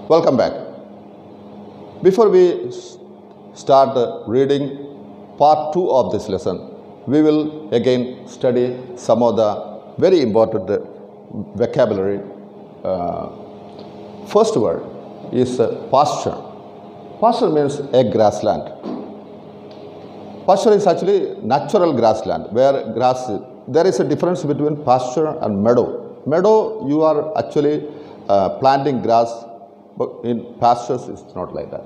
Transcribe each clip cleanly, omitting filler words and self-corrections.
Welcome back. Before we start reading part 2 of this lesson, we will again study some of the very important vocabulary. First word is pasture. Pasture means a grassland. Pasture is actually natural grassland where grass, there is a difference between pasture and meadow. Meadow, you are actually planting grass, but in pastures it's not like that.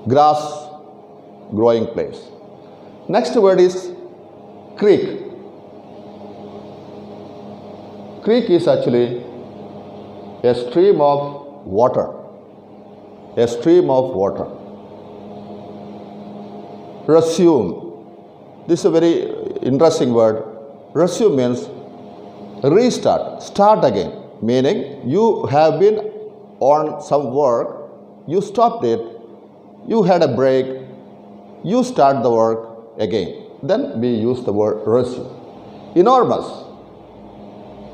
Grass growing place. Next word is creek. Creek is actually a stream of water. A stream of water. Resume. This is a very interesting word. Resume means restart, start again. Meaning you have been on some work, you stopped it, you had a break, you start the work again. Then we use the word resume. Enormous.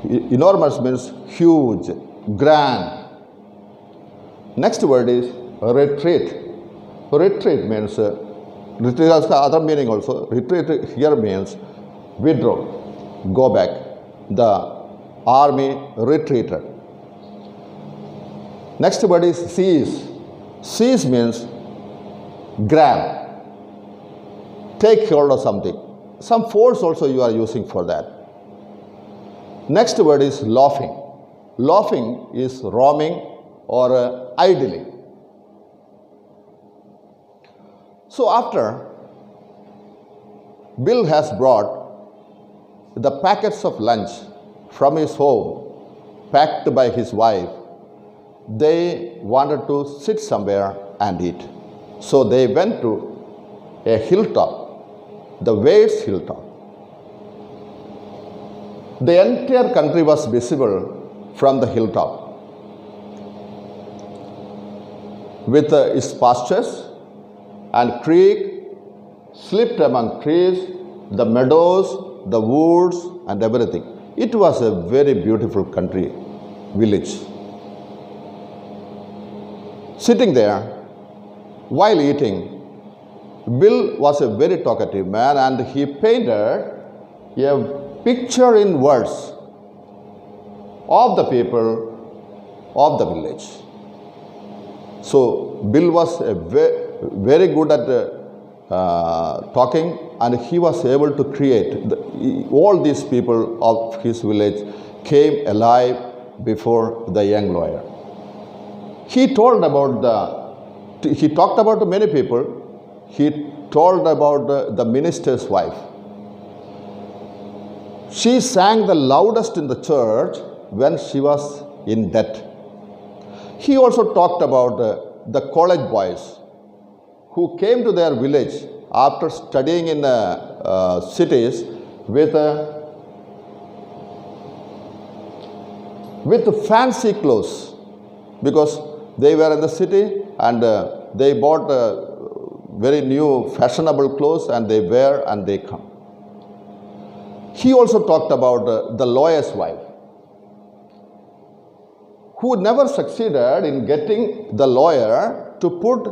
Enormous means huge, grand. Next word is retreat. Retreat means, retreat has other meaning also. Retreat here means withdraw, go back. The army retreated. Next word is seize. Seize means grab, take hold of something. Some force also you are using for that. Next word is laughing. Laughing is roaming or idling. So after Bill has brought the packets of lunch from his home, packed by his wife, they wanted to sit somewhere and eat. So they went to a hilltop, the Wade's hilltop. The entire country was visible from the hilltop, with its pastures and creek slipped among trees, the meadows, the woods and everything. It was a very beautiful country, village. Sitting there, while eating, Bill was a very talkative man and he painted a picture in words of the people of the village. So Bill was very good at talking, and he was able to create all these people of his village came alive before the young lawyer. He talked about many people. He told about the minister's wife. She sang the loudest in the church when she was in debt. He also talked about the college boys who came to their village after studying in cities with fancy clothes, because they were in the city and they bought very new fashionable clothes and they wear and they come. He also talked about the lawyer's wife, who never succeeded in getting the lawyer to put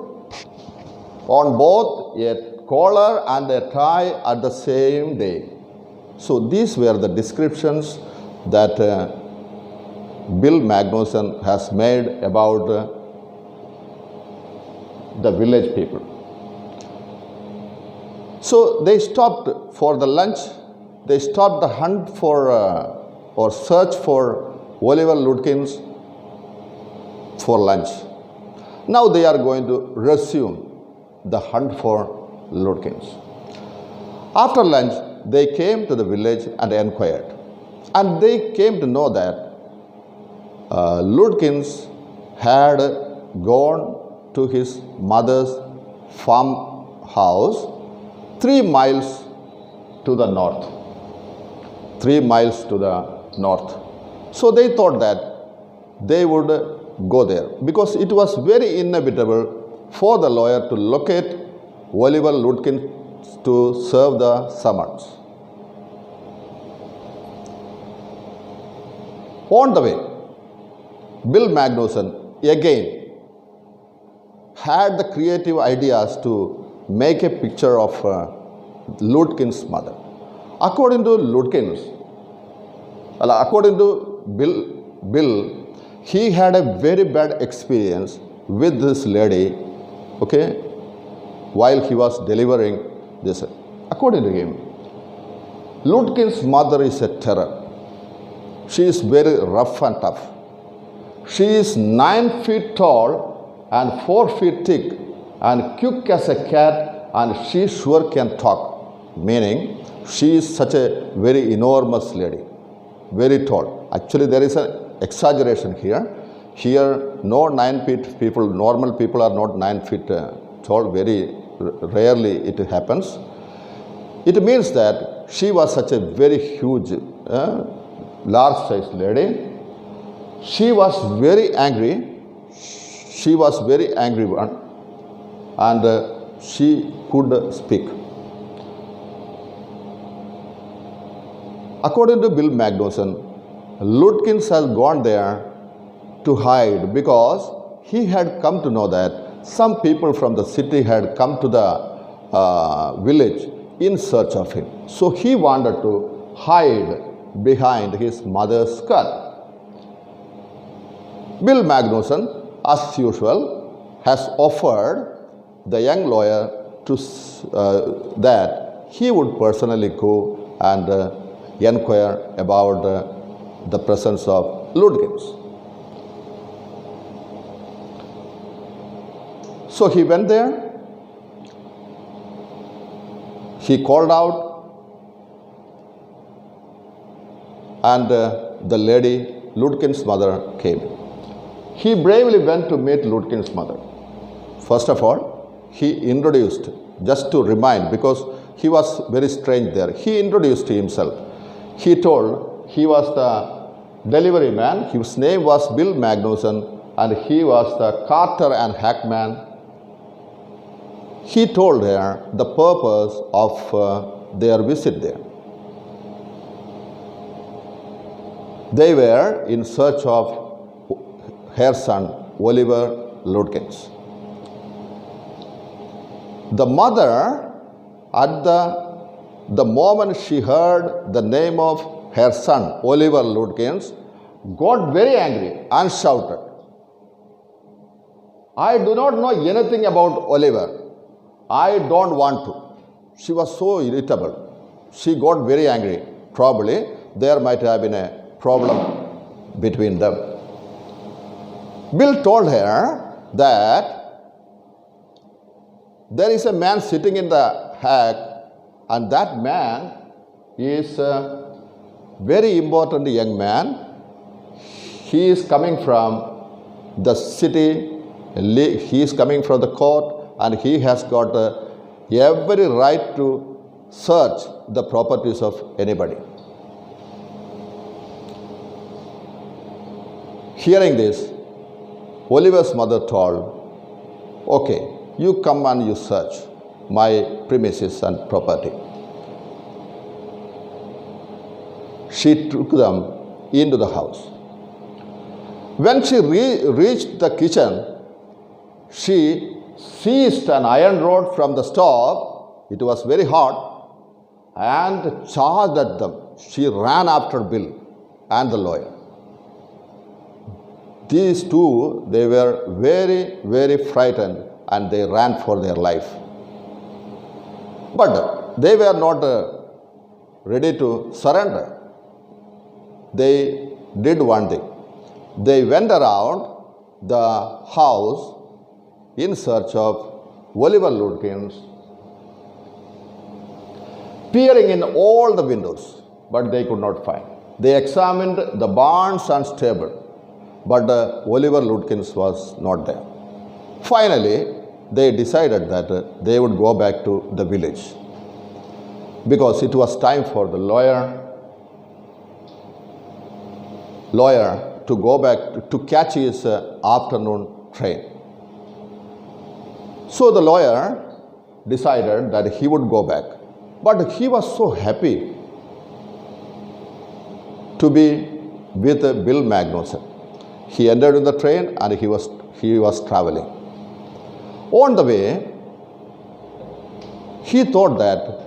on both a collar and a tie at the same day. So these were the descriptions that Bill Magnuson has made about the village people. So they stopped for the lunch. They stopped the hunt for or search for Oliver Ludkins for lunch. Now they are going to resume the hunt for Ludkins. After lunch, they came to the village and inquired. And they came to know that Ludkins had gone to his mother's farmhouse 3 miles to the north. 3 miles to the north. So they thought that they would go there, because it was very inevitable for the lawyer to locate Oliver Ludkins to serve the summons. On the way, Bill Magnuson again had the creative ideas to make a picture of Lutkin's mother. According to Bill, he had a very bad experience with this lady, okay, while he was delivering this. According to him, Lutkin's mother is a terror. She is very rough and tough. She is 9 feet tall and 4 feet thick and quick as a cat, and she sure can talk. Meaning, she is such a very enormous lady, very tall. Actually, there is an exaggeration here. Here, no 9 feet people, normal people are not 9 feet tall. Very rarely it happens. It means that she was such a very huge, large-sized lady. She was very angry. She was very angry one, and she could speak. According to Bill Magnuson, Lutkins has gone there to hide because he had come to know that some people from the city had come to the village in search of him. So he wanted to hide behind his mother's skirt. Bill Magnuson, as usual, has offered the young lawyer to that he would personally go and inquire about the presence of Lutkins. So he went there. He called out, and the lady, Lutkins' mother, came. He bravely went to meet Lutkins' mother. First of all, he introduced, just to remind, because he was very strange there, he introduced himself. He told he was the delivery man. His name was Bill Magnuson, and he was the carter and hackman. He told her the purpose of their visit there. They were in search of her son, Oliver Lutkins. The mother, at the moment she heard the name of her son, Oliver Lutkins, got very angry and shouted, "I do not know anything about Oliver. I don't want to." She was so irritable. She got very angry. Probably there might have been a problem between them. Bill told her that there is a man sitting in the hack, and that man is a very important young man. He is coming from the city, he is coming from the court, and he has got every right to search the properties of anybody. Hearing this, Oliver's mother told, "Okay, you come and you search my premises and property." She took them into the house. When she reached the kitchen, she seized an iron rod from the stove. It was very hot, and charged at them. She ran after Bill and the lawyer. These two, they were very, very frightened, and they ran for their life. But they were not ready to surrender. They did one thing. They went around the house in search of Oliver Lutkins, peering in all the windows, but they could not find. They examined the barns and stable, but Oliver Lutkins was not there. Finally, they decided that they would go back to the village because it was time for the lawyer to go back to catch his afternoon train. So the lawyer decided that he would go back, but he was so happy to be with Bill Magnuson. He entered in the train and he was traveling. On the way, he thought that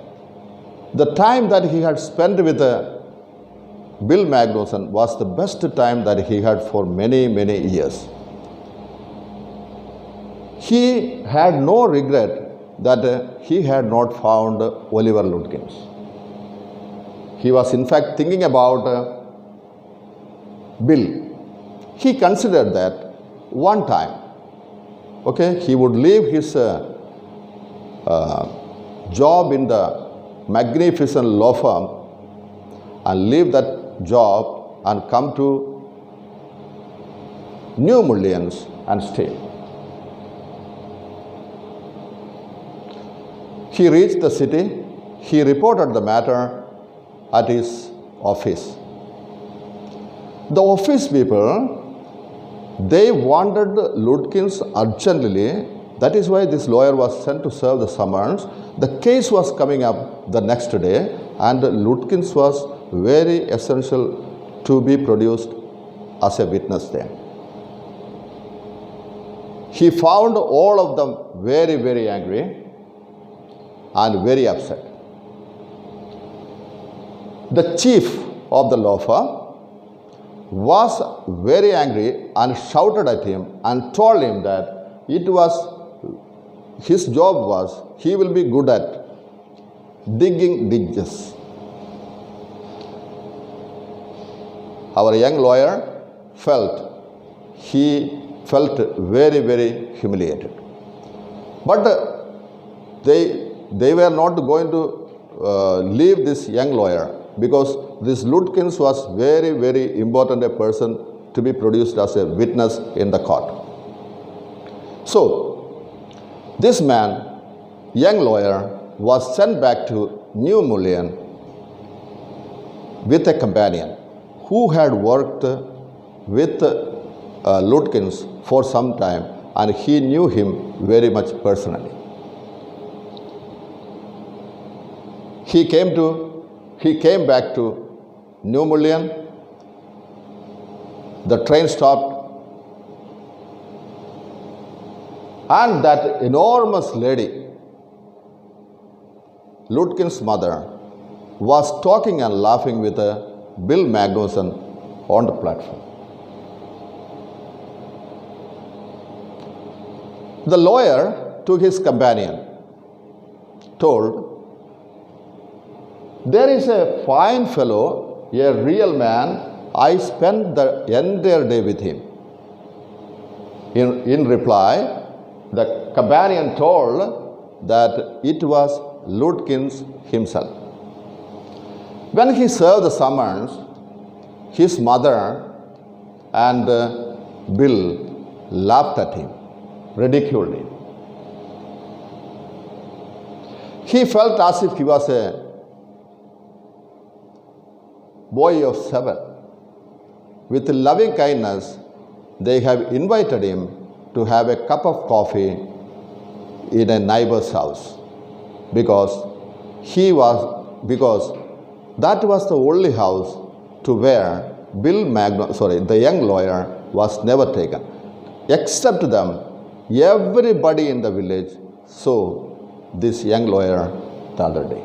the time that he had spent with Bill Magnuson was the best time that he had for many, many years. He had no regret that he had not found Oliver Ludkins. He was in fact thinking about Bill. He considered that one time, he would leave his job in the magnificent law firm and leave that job and come to New Orleans and stay. He reached the city. He reported the matter at his office. The office people, they wanted Ludkins urgently. That is why this lawyer was sent to serve the summons. The case was coming up the next day, and Ludkins was very essential to be produced as a witness there. He found all of them very, very angry and very upset. The chief of the law firm was very angry and shouted at him and told him that his job was, he will be good at digging ditches. Our young lawyer felt very, very humiliated. But they were not going to leave this young lawyer, because this Ludkins was very, very important a person to be produced as a witness in the court. So, this man, young lawyer, was sent back to New Orleans with a companion who had worked with Ludkins for some time, and he knew him very much personally. He came back to New Orleans. The train stopped, and that enormous lady, Ludkins' mother, was talking and laughing with Bill Magnuson on the platform. The lawyer, to his companion, told, "There is a fine fellow, a real man. I spent the entire day with him." In reply, the companion told that it was Ludkins himself. When he served the summons, his mother and Bill laughed at him, ridiculed him. He felt as if he was a boy of 7. With loving kindness, they have invited him to have a cup of coffee in a neighbor's house, because that was the only house to where the young lawyer was never taken. Except them, everybody in the village saw this young lawyer the other day.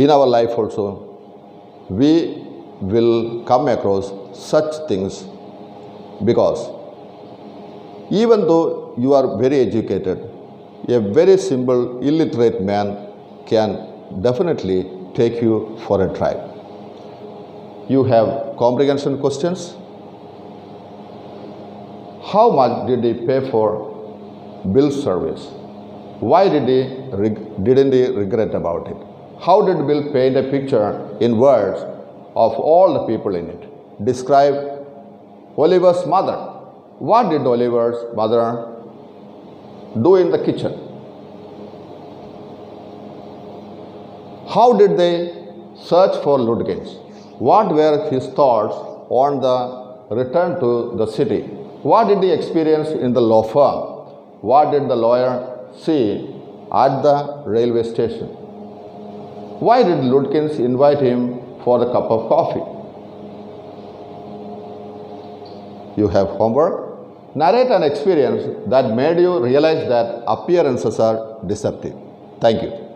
In our life also, we will come across such things, because even though you are very educated, a very simple illiterate man can definitely take you for a drive. You have comprehension questions. How much did he pay for Bill's service? Why didn't he regret about it? How did Bill paint a picture in words of all the people in it? Describe Oliver's mother. What did Oliver's mother do in the kitchen? How did they search for Ludkins? What were his thoughts on the return to the city? What did he experience in the law firm? What did the lawyer see at the railway station? Why did Ludkins invite him for a cup of coffee? you have homework. Narrate an experience that made you realize that appearances are deceptive. Thank you.